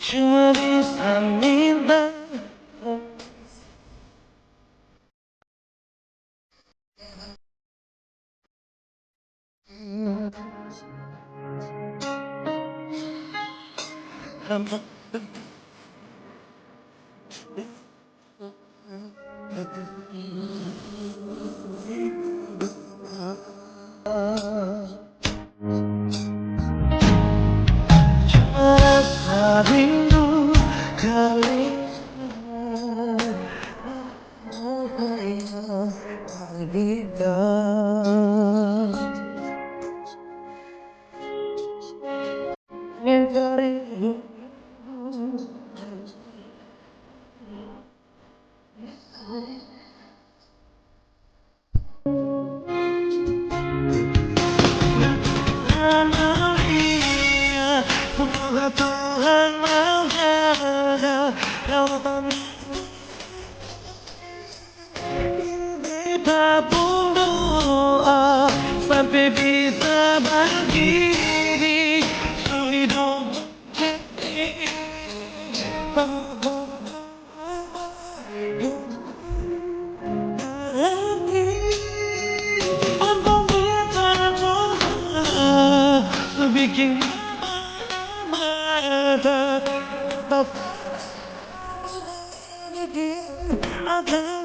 cuma bisa minta. Cuma rasa rindu kali semoga Tuhan menjaga kita pun doa sampai bisa berdiri sehidup untuk kita bikin mata akan